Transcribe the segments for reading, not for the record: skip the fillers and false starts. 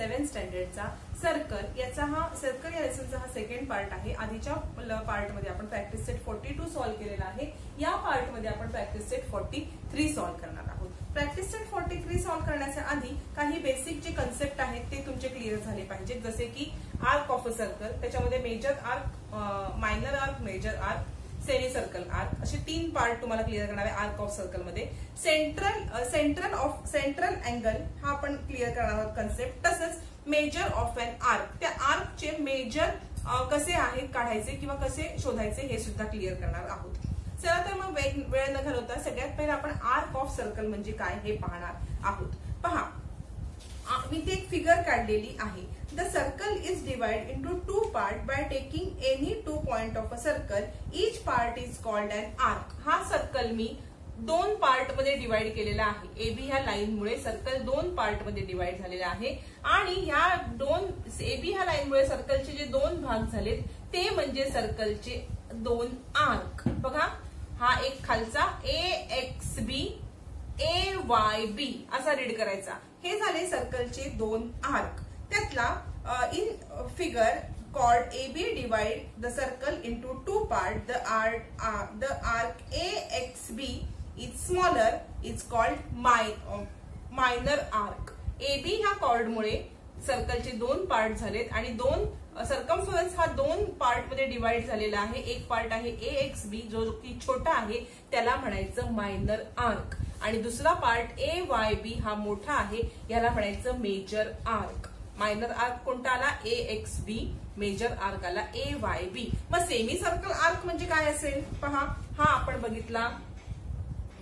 7th स्टँडर्डचा circle याचा हा circle या लेसनचा हा सेकंड पार्ट आहे। आधीच्या पार्ट मध्ये आपण प्रॅक्टिस सेट 42 सॉल्व्ह केलेला आहे। या पार्ट मध्ये आपण प्रॅक्टिस सेट 43 सॉल्व्ह करणार आहोत। प्रॅक्टिस सेट 43 सॉल्व्ह करण्याच्या आधी काही बेसिक जे कन्सेप्ट आहेत ते तुमचे क्लिअर झाले पाहिजेत, जसे की आर्क ऑफ अ सर्कल, त्याच्यामध्ये major arc, minor arc, major arc, semi circle arc असे 3 पार्ट तुम्हाला क्लिअर करणार आहे आर्क ऑफ सर्कल मध्ये। सेंट्रल अँगल हा आपण क्लिअर करणार आहोत कन्सेप्ट। तसंच मेजर ऑफ एन आर्क, त्या आर्कचे मेजर कसे आहेत काढायचे किंवा कसे शोधायचे हे सुद्धा क्लिअर करणार आहोत। चला तर मग वेळ न घालवता सगळ्यात पहिला आपण आर्क ऑफ सर्कल म्हणजे काय हे पाहणार आहोत। पहा, मी ते एक फिगर काढलेली आहे। The circle is divided into 2 parts by taking any 2 points of a circle. Each part is called an arc. हा सर्कल मी 2 पार्ट मध्ये डिवाइड केलेला आहे। AB ह्या लाईन मुळे सर्कल 2 पार्ट मध्ये डिवाइड झालेला आहे आणि ह्या AB ह्या लाईन मुळे सर्कलचे जे 2 भाग झालेत ते म्हणजे सर्कलचे 2 आर्क। बघा, हा एक खालचा AXB AYB असा रीड करायचा। हे झाले सर्कलचे 2 आर्क। त्यातला in figure called AB divide the circle into 2 parts. The arc AXB is smaller, is called minor arc. AB ह्या कॉर्ड मुळे सर्कलचे 2 पार्ट झालेत आणि 2 सर्कमफरन्स हा 2 पार्ट मध्ये डिवाइड झालेला आहे। एक पार्ट आहे AXB जो की छोटा आहे, त्याला म्हणायचं मायनर आर्क, आणि दुसरा पार्ट AYB हा मोठा आहे, याला म्हणायचं मेजर आर्क। मायनर आर्क कोणता आला? AXB, मेजर आर्क आला AYB। मग सेमी सर्कल आर्क म्हणजे काय असेल? पहा, हा आपण बघितला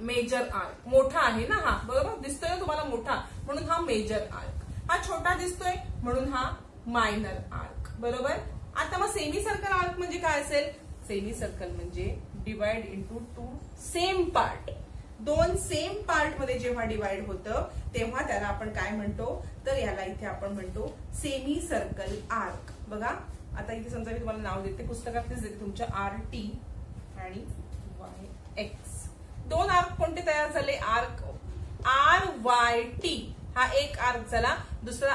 मेजर आर्क, मोठा आहे ना हा, बरोबर दिसतोय ना तुम्हाला मोठा, म्हणून हा मेजर आर्क। हा छोटा दिसतोय म्हणून हा मायनर आर्क, बरोबर। आता मग सेमी सर्कल आर्क म्हणजे काय असेल? सेमी सर्कल म्हणजे divide into 2 same part. 2 same part मध्ये जेव्हा डिवाइड होतं तेव्हा त्याला आपण काय म्हणतो? तर याला इथे आपण म्हणतो सेमी सर्कल आर्क। बघा, आता इथे समजा मी तुम्हाला नाव देते, पुस्तकातच देते तुमच्या RT आणि YX। 2 आर्क कोणते तयार झाले? आर्क RYT हा एक आर्क झाला, दुसरा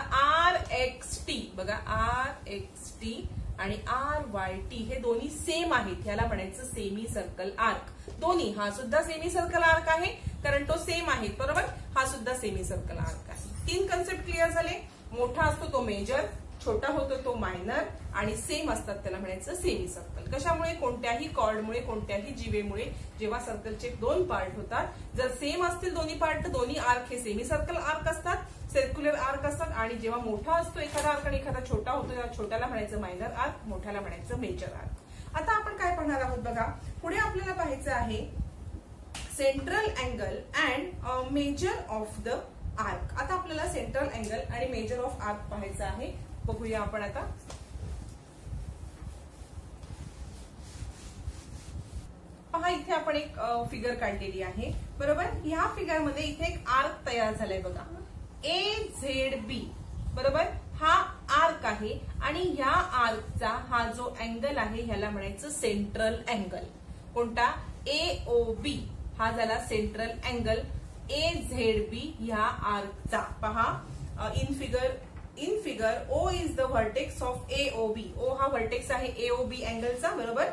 RXT, बघा RXT आणि RYT हे दोन्ही सेम आहेत, याला म्हणायचं सेमी सर्कल आर्क। दोन्ही, हा सुद्धा सेमी सर्कल आर्क आहे कारण तो सेम आहे, बरोबर, हा सुद्धा सेमी सर्कल आर्क आहे। 3 कन्सेप्ट क्लिअर झाले। मोठा असतो तो मेजर, छोटा होतो तो मायनर, आणि सेम असतात त्याला म्हणायचं सेमी सर्कल। कशामुळे? कोणत्याही कॉर्डमुळे, कोणत्याही जीवेमुळे जेव्हा सर्कलचे 2 पार्ट होतात, जर सेम असतील दोन्ही पार्ट तर दोन्ही आर्क हे सेमी सर्कल आर्क असतात, सर्क्युलर आर्क असतात, आणि जेव्हा मोठा असतो एखादा आर्क आणि एखादा छोटा होतो, त्या छोट्याला म्हणायचं मायनर आर्क, मोठ्याला म्हणायचं मेजर आर्क। आता आपण काय पाहणार आहोत? बघा, पुढे आपल्याला पाहायचं आहे central angle and major of the arc. आता आपल्याला सेंट्रल अँगल आणि मेजर ऑफ आर्क पाहायचं आहे। बघूया आपण आता। पहा, इथे आपण एक फिगर काढलेली आहे, बरोबर। ह्या फिगर मध्ये इथे एक आर्क तयार झालाय बघा, AZB, बरोबर। हा आर्क आहे आणि ह्या आर्कचा हा जो अँगल आहे ह्याला म्हणायचं सेंट्रल अँगल। कोणता? AOB हा झाला सेंट्रल अँगल AZB ह्या आर्कचा। पहा, in figure O is the vertex of AOB। O हा व्हर्टेक्स आहे AOB अँगलचा, बरोबर।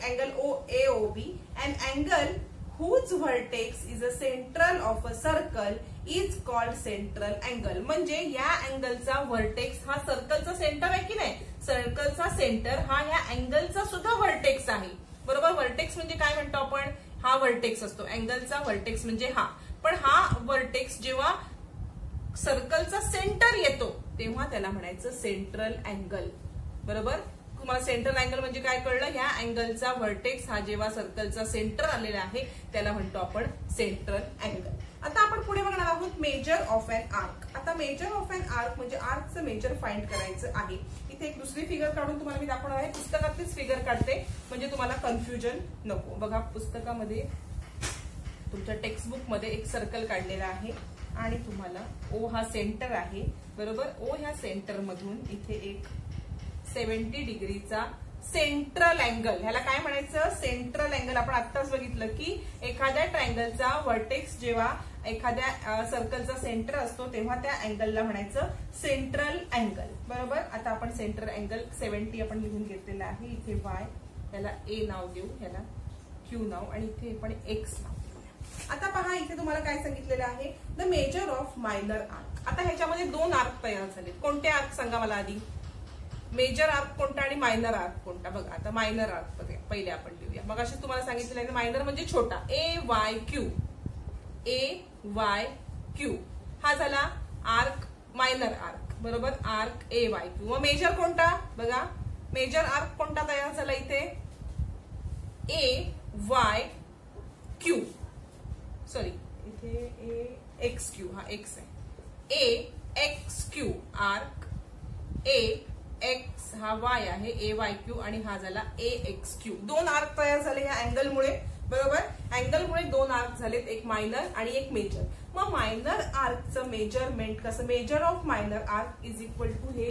Angle AOB, and angle whose vertex is a central of a circle is called central angle। म्हणजे या अँगलचा vertex हा सर्कलचा centre आहे की नाही? सर्कलचा सेंटर हा या अँगलचा सुद्धा व्हर्टेक्स आहे, बरोबर। व्हर्टेक्स म्हणजे काय म्हणतो आपण? हा व्हर्टेक्स असतो, अँगलचा व्हर्टेक्स म्हणजे हा। पण हा व्हर्टेक्स जेव्हा सर्कलचा सेंटर येतो तेव्हा त्याला म्हणायचं सेंट्रल अँगल, बरोबर। तुम्हाला सेंट्रल अँगल म्हणजे काय कळलं? ह्या अँगलचा व्हर्टेक्स हा जेव्हा सर्कलचा सेंटर आलेला आहे त्याला म्हणतो आपण सेंट्रल अँगल। आता आपण पुढे बघणार आहोत मेजर ऑफ एन आर्क। आता मेजर ऑफ एन आर्क म्हणजे आर्कचं मेजर फाइंड करायचं आहे। इथे एक दुसरी फिगर काढून तुम्हाला मी दाखवणार आहे, पुस्तकातलीच फिगर काढते म्हणजे तुम्हाला कन्फ्युजन नको। बघा, पुस्तकामध्ये तुमच्या टेक्स्टबुक मध्ये एक सर्कल काढलेला आहे आणि तुम्हाला O हा सेंटर आहे, बरोबर। O ह्या सेंटर मधून इथे एक 70 डिग्रीचा सेंट्रल अँगल. ह्याला काय म्हणायचं? Central angle. आपण आत्ताच बघितलं की एखाद्या ट्रायंगलचा व्हर्टेक्स जेव्हा एखाद्या सर्कलचा सेंटर असतो तेव्हा त्या अँगलला म्हणायचं सेंट्रल अँगल. बरोबर. आता आपण सेंट्रल अँगल 70 आपण लिहून घेतलेला आहे. इथे y, याला a नाव देऊ, याला q नाव, आणि इथे आपण x नाव देऊया. आता पहा इथे तुम्हाला काय सांगितलेलं आहे? The major of minor arc. आता ह्याच्यामध्ये दोन आर्क तयार झाले. कोणते आर्क सांगा मला आधी? मेजर आर्क कोणता आणि मायनर आर्क कोणता? बघा आता मायनर आर्क पहिले आपण लिहूया. मग अशी तुम्हाला सांगितलेलं आहे मायनर म्हणजे छोटा, AYQ. AYQ हा झाला आर्क, मायनर आर्क. बरोबर. Arc AYQ. मग मेजर कोणता? बघा मेजर आर्क कोणता तयार झाला इथे? AYQ. सॉरी इथे AXQ. हा X आहे. AXQ arc. AX हा Y आहे, AYQ, आणि हा झाला AXQ. दोन आर्क तयार झाले या अँगलमुळे. बरोबर. अँगलमुळे दोन आर्क झालेत, एक मायनर आणि एक मेजर. मग मायनर आर्कचं मेजरमेंट कसं? Major of minor arc is equal to हे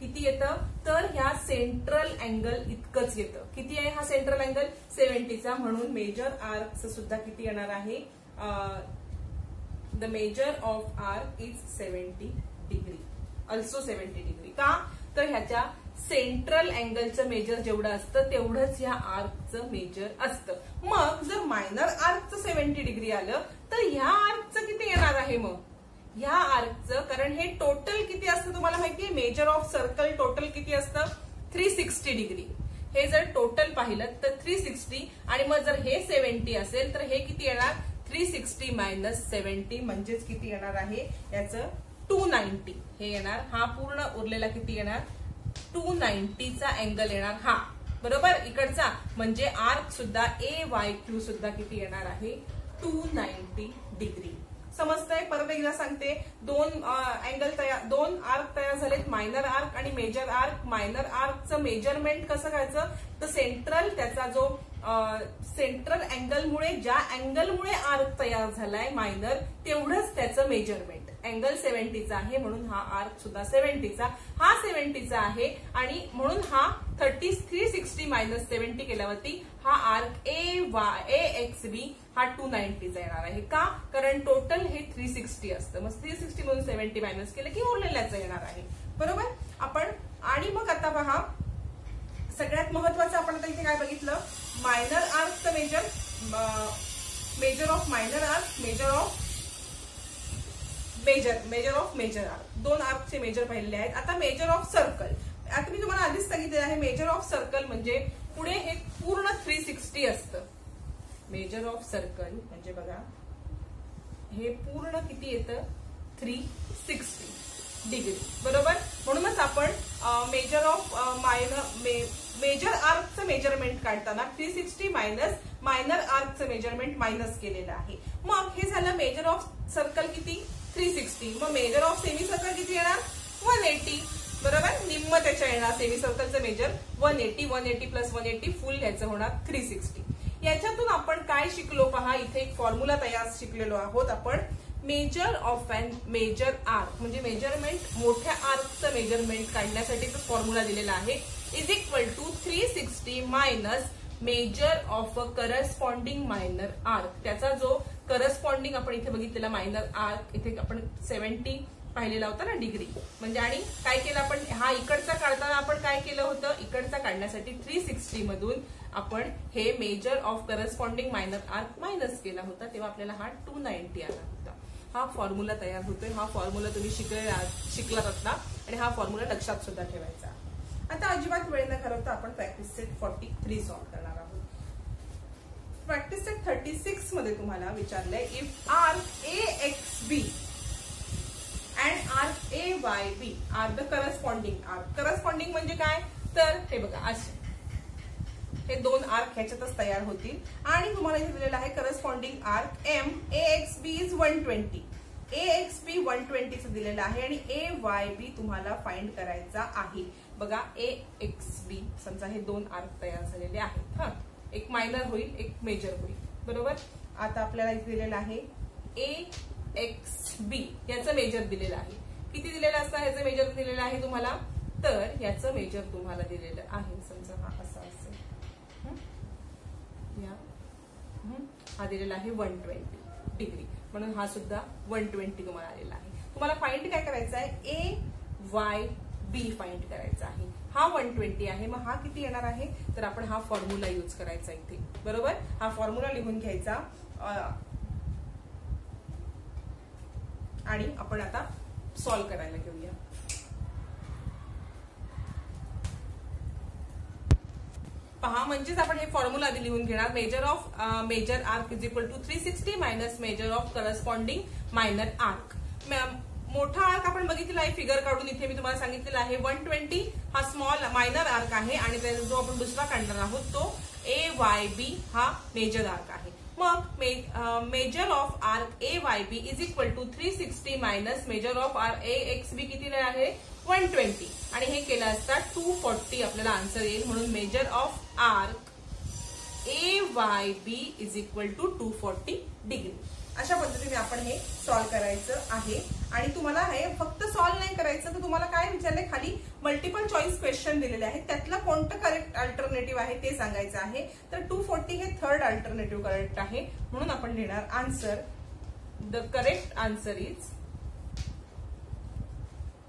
किती येतं? तर ह्या सेंट्रल अँगल इतकंच येतं. किती आहे हा सेंट्रल अँगल? 70चा. म्हणून मेजर आर्कचं सुद्धा किती येणार आहे? The major of arc is 70 degree. Also 70 degree. का? तर ह्याच्या सेंट्रल अँगलचं मेजर जेवढं असतं तेवढंच ह्या आर्कचं मेजर असतं. मग जर मायनर आर्कचं 70 डिग्री आलं तर ह्या आर्कचं किती येणार आहे? मग ह्या आर्कचं, कारण हे टोटल किती असतं तुम्हाला माहितीये? मेजर ऑफ सर्कल टोटल किती असतं? 360 डिग्री. हे जर टोटल पाहिलं तर 360, आणि मग जर हे 70 असेल तर हे किती येणार? 360 मायनस 70 म्हणजेच किती येणार आहे याचं? 290 हे येणार. हा पूर्ण उरलेला किती येणार? 290चा अँगल येणार हा. बरोबर. इकडचा म्हणजे आर्क सुद्धा AYQ सुद्धा किती येणार आहे? 290 डिग्री. समजतंय? परत एकदा सांगते. दोन अँगल तयार, दोन आर्क तयार झालेत, मायनर आर्क आणि मेजर आर्क. मायनर आर्कचं मेजरमेंट कसं करायचं? तर सेंट्रल, त्याचा जो सेंट्रल अँगलमुळे, ज्या अँगलमुळे आर्क तयार झालाय मायनर, तेवढंच त्याचं मेजरमेंट. अँगल 70चा आहे म्हणून हा आर्क सुद्धा 70चा. हा 70चा आहे आणि म्हणून हा 360 मायनस 70 केल्यावरती हा आर्क AXB हा 290चा येणार आहे. का? कारण टोटल हे 360 असतं. मग 360 मधून 70 मायनस केलं की उरलेल्याचं येणार आहे. बरोबर. आपण आणि मग आता पहा सगळ्यात महत्वाचं आपण आता इथे काय बघितलं? मायनर आर्कचं measure, measure of minor arc, measure of major arc. दोन आर्कचे मेजर पाहिलेले आहेत. आता मेजर ऑफ सर्कल. आता मी तुम्हाला आधीच सांगितलेलं आहे मेजर ऑफ सर्कल म्हणजे पुढे हे पूर्ण 360 असतं. मेजर ऑफ सर्कल म्हणजे बघा हे पूर्ण किती येतं? 360 डिग्री. बरोबर. म्हणूनच आपण मेजर ऑफ मेजर आर्कचं मेजरमेंट काढताना 360 मायनस मायनर आर्कचं मेजरमेंट मायनस केलेलं आहे. मग हे झालं मेजर ऑफ सर्कल किती? 360. मग मेजर ऑफ सेमी सर्कल किती येणार? 180. बरोबर. निम्म त्याच्या येणार. सेमी सर्कलचं मेजर 180. 180 प्लस 180 फुल ह्याचं होणार 360. याच्यातून आपण काय शिकलो पहा. इथे एक फॉर्म्युला तयार शिकलेलो आहोत आपण. Major of and major arc म्हणजे मेजरमेंट, मोठ्या आर्कचं मेजरमेंट काढण्यासाठीचा फॉर्म्युला दिलेला आहे. Is equal to 360 minus major of a corresponding minor arc. त्याचा जो करस्पॉन्डिंग आपण इथे बघितलेला मायनर आर्क, इथे आपण 70 पाहिलेला होता ना डिग्री. म्हणजे आणि काय केलं आपण? हा इकडचा काढताना आपण काय केलं होतं? इकडचा काढण्यासाठी 360 मधून आपण हे major of corresponding minor arc minus केला होता, तेव्हा आपल्याला हा 290 आला होता. हा फॉर्म्युला तयार होतोय. हा फॉर्म्युला तुम्ही शिकलात आता आणि हा फॉर्म्युला लक्षात सुद्धा ठेवायचा. आता अजिबात वेळ न घालवता आपण प्रॅक्टिस सेट 43 सॉल्व्ह करणार आहोत. प्रॅक्टिस सेट 36 मध्ये तुम्हाला विचारलंय if arc AXB and arc AYB are the corresponding arc. Corresponding म्हणजे काय? तर हे बघा असे हे दोन आर्क ह्याच्यातच तयार होतील आणि तुम्हाला इथे दिलेलं आहे corresponding arc AXB is 120. AXB 120 चं दिलेलं आहे आणि AYB तुम्हाला फाइंड करायचा आहे. बघा AXB समजा हे दोन आर्क तयार झालेले आहेत. हा एक मायनर होईल, एक मेजर होईल. बरोबर. आता आपल्याला इथे दिलेलं आहे AXB याचं मेजर दिलेलं आहे. किती दिलेलं असतं? ह्याचं मेजर दिलेलं आहे तुम्हाला. तर याचं मेजर तुम्हाला दिलेलं आहे. समजा हा असा हा दिलेला आहे 120 डिग्री, म्हणून हा सुद्धा 120 तुम्हाला आलेला आहे. तुम्हाला फाइंड काय करायचं आहे, ए वाय बी फाइंड करायचा आहे. हा 120 आहे, मग हा किती येणार आहे, तर आपण हा फॉर्म्युला यूज करायचा इथे. बरोबर, हा फॉर्म्युला लिहून घ्यायचा आणि आपण आता सॉल्व्ह करायला घेऊया. पहा, म्हणजेच आपण हे फॉर्म्युला आधी लिहून घेणार. Major of major arc is equal to 360 minus major of corresponding minor arc. मोठा आर्क आपण बघितलेला आहे फिगर काढून, इथे मी तुम्हाला सांगितलेलं आहे 120 हा स्मॉल मायनर आर्क आहे आणि जो आपण दुसरा काढणार आहोत तो ए वाय बी हा मेजर आर्क आहे. मग measure of arc A Y B is equal to 360 minus major of arc A X B किती आहे 120 आणि हे केलं असता 240 आपल्याला आन्सर येईल. म्हणून major of arc A Y B is equal to 240 degree. अशा पद्धतीने आपण हे सॉल्व्ह करायचं आहे. आणि तुम्हाला हे फक्त सॉल्व्ह नाही करायचं, तर तुम्हाला काय विचारलंय, खाली मल्टिपल चॉईस क्वेश्चन दिलेले आहेत, त्यातलं कोणतं करेक्ट अल्टरनेटिव्ह आहे ते सांगायचं आहे. तर 240 हे थर्ड अल्टरनेटिव्ह करेक्ट आहे, म्हणून आपण लिहिणार answer. The correct answer is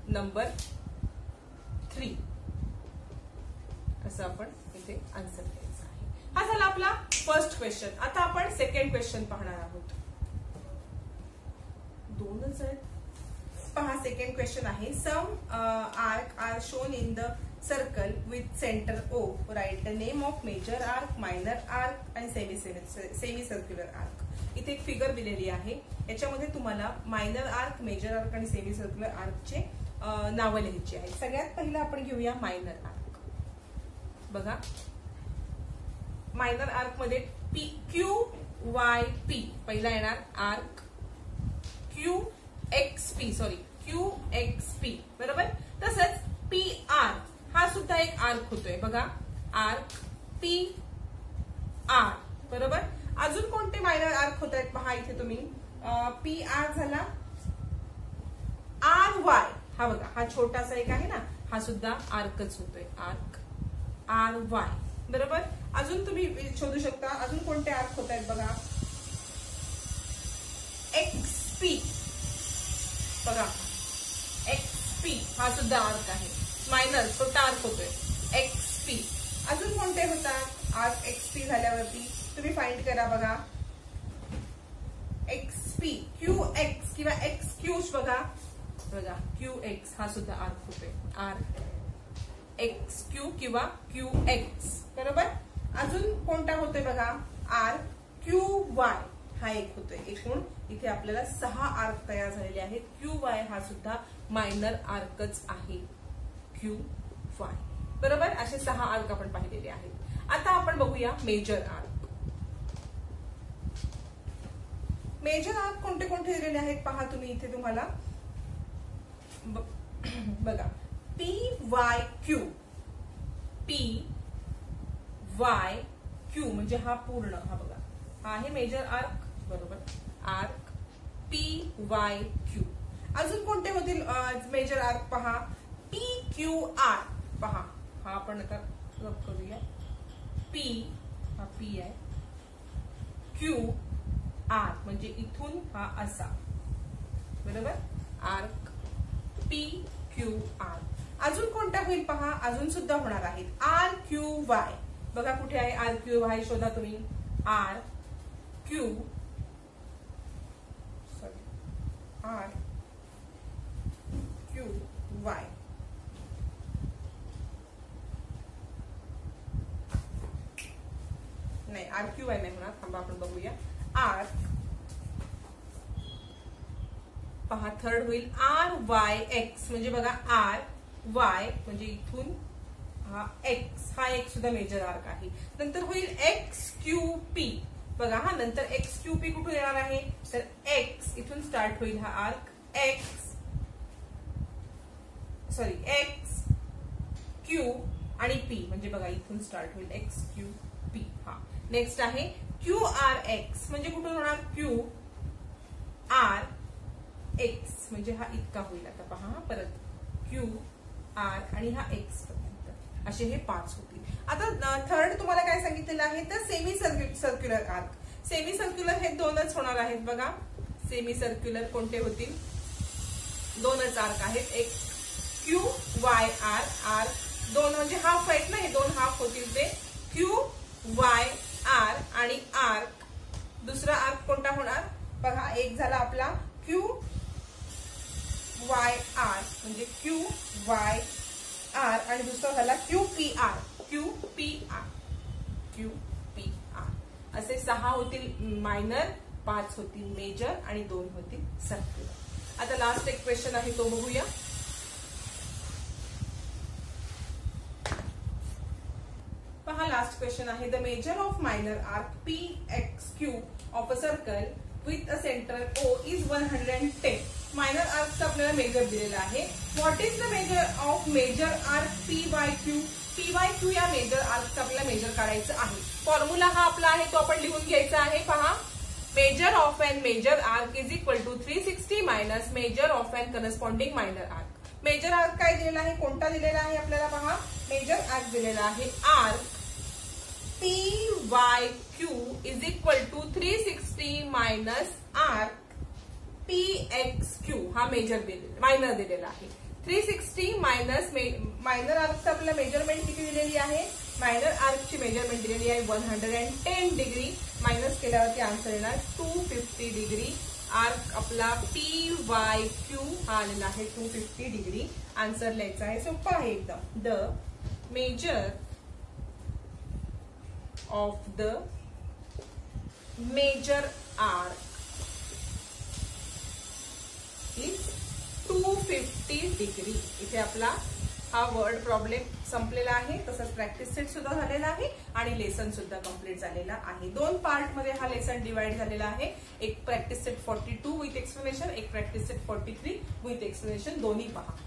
number 3. असं आपण इथे आन्सर द्यायचं आहे. हा झाला आपला फर्स्ट क्वेश्चन. आता आपण सेकंड क्वेश्चन पाहणार आहोत. दोनच आहेत. पहा, सेकंड क्वेश्चन आहे. Some arc are shown in the circle with centre O. Write the name of major arc, minor arc आणि सेमी सर्क्युलर आर्क. इथे एक फिगर दिलेली आहे, याच्यामध्ये तुम्हाला मायनर आर्क, मेजर आर्क आणि सेमी सर्क्युलर आर्कचे नावं लिहायची आहेत. सगळ्यात पहिलं आपण घेऊया मायनर आर्क. बघा, मायनर आर्क मध्ये पी क्यू वाय पी पहिला येणार arc, Q X P Q X P बरोबर. तसंच पी आर हा सुद्धा एक आर्क होतोय. बघा, आर्क पी आर बरोबर. अजून कोणते मायनर आर्क होत आहेत पहा इथे तुम्ही. पी आर झाला, आर वाय हा बघा, हा छोटासा एक आहे ना, हा सुद्धा आर्कच होतोय. आर्क आर वाय बरोबर. अजून तुम्ही शोधू शकता अजून कोणते आर्क होत आहेत. बघा, एक्स पी बघा, एक्स पी हा सुद्धा आर्क आहे, मायनर छोटा आर्क होतोय एक्स पी. अजून कोणते होतात आर्क एक्स पी झाल्यावरती तुम्ही फाइंड करा. बघा, एक्स पी क्यू एक्स किंवा एक्स क्यूज बघा, क्यू एक्स हा सुद्धा आर्क होतोय. आर्क एक्स क्यू किंवा क्यू एक्स बरोबर. अजून कोणता होतोय बघा, आर्क क्यू वाय हा एक होतोय. एकूण इथे आपल्याला 6 आर्क तयार झालेले आहेत. क्यू वाय हा सुद्धा मायनर आर्कच आहे, क्यू वाय बरोबर. असे 6 आर्क आपण पाहिलेले आहेत. आता आपण बघूया मेजर आर्क. मेजर आर्क कोणते कोणते दिलेले आहेत पहा तुम्ही इथे. तुम्हाला बघा, P Y Q, P Y Q म्हणजे हा पूर्ण, हा बघा, हा आहे मेजर आर्क बरोबर. Arc P Y Q. अजून कोणते होतील मेजर आर्क पहा, पी क्यू आर पहा, हा आपण आता रब करूया. पी हा पी आहे, क्यू आर म्हणजे इथून हा असा बरोबर. Arc P Q R. अजून कोणता होईल पहा, अजून सुद्धा होणार आहेत. आर क्यू वाय बघा, कुठे आहे आर क्यू वाय शोधा तुम्ही. R Q R Q Y. नाही, आर क्यू वाय नाही होणार, थांबा आपण बघूया. आर पहा, थर्ड होईल आर वाय एक्स म्हणजे बघा, आर वाय म्हणजे इथून हा एक्स, हा एक सुद्धा मेजर आर्क आहे. नंतर होईल एक्स क्यू पी बघा, हा नंतर एक्स क्यू पी कुठून येणार आहे, तर एक्स इथून स्टार्ट होईल हा आर्क. एक्स क्यू आणि पी म्हणजे बघा इथून स्टार्ट होईल एक्स क्यू पी. हा नेक्स्ट आहे क्यू आर एक्स म्हणजे कुठून होणार, क्यू आर एक्स म्हणजे हा इतका होईल. आता पहा परत क्यू आर आणि हा एक्स पर्यंत असे हे 5 होतील. आता थर्ड तुम्हाला काय सांगितलेलं आहे, तर semi circular arc. Semi circular हे दोनच होणार आहेत बघा. सेमी सर्क्युलर कोणते होतील? दोनच आर्क आहेत. एक क्यू वाय आर, आर दोन म्हणजे हाफ आहेत ना, हे दोन हाफ होतील ते क्यू वाय आर आणि आर्क. दुसरा आर्क कोणता होणार बघा? एक झाला आपला क्यू वाय आर म्हणजे क्यू वाय आर आणि दुसरा झाला Q P R, Q P R, Q P R. असे 6 होतील मायनर, 5 होतील मेजर आणि 2 होतील सर्क्युलर. आता लास्ट एक क्वेश्चन आहे तो बघूया. पहा लास्ट क्वेश्चन आहे. The major of minor arc P X Q of a circle with a centre O is 110. Minor आर्कचा आपल्याला मेजर दिलेला आहे. What is the major of major arc P by Q? P by Q या major आर्कचा आपल्याला measure काढायचं आहे. Formula हा आपला आहे तो आपण लिहून घ्यायचा आहे. पहा, major of N major arc is equal to 360 minus major of N corresponding minor arc. Major arc काय दिलेला आहे? कोणता दिलेला आहे आपल्याला? पहा, मेजर आर्क दिलेला आहे arc P Y Q is equal to 360 minus arc P X Q. हा मायनर दिलेला आहे. 360 मायनस मायनर आर्कचं आपल्याला मेजरमेंट किती दिलेली आहे? मायनर आर्कची मेजरमेंट दिलेली आहे 110 डिग्री. मायनस केल्यावरती आन्सर येणार 250 डिग्री. आर्क आपला पी वाय क्यू हा आलेला आहे 250 डिग्री. आन्सर लिहायचा आहे, सोपा आहे एकदम. The major of the major arc is 250 degree. इथे आपला हा वर्ड प्रॉब्लेम संपलेला आहे. तसंच प्रॅक्टिस सेट सुद्धा झालेला आहे आणि लेसन सुद्धा कम्प्लीट झालेला आहे. 2 पार्ट मध्ये हा लेसन डिवाइड झालेला आहे. एक प्रॅक्टिस सेट 42 विथ एक्सप्लेनेशन, एक प्रॅक्टिस सेट 43 विथ एक्सप्लेनेशन. दोन्ही पहा.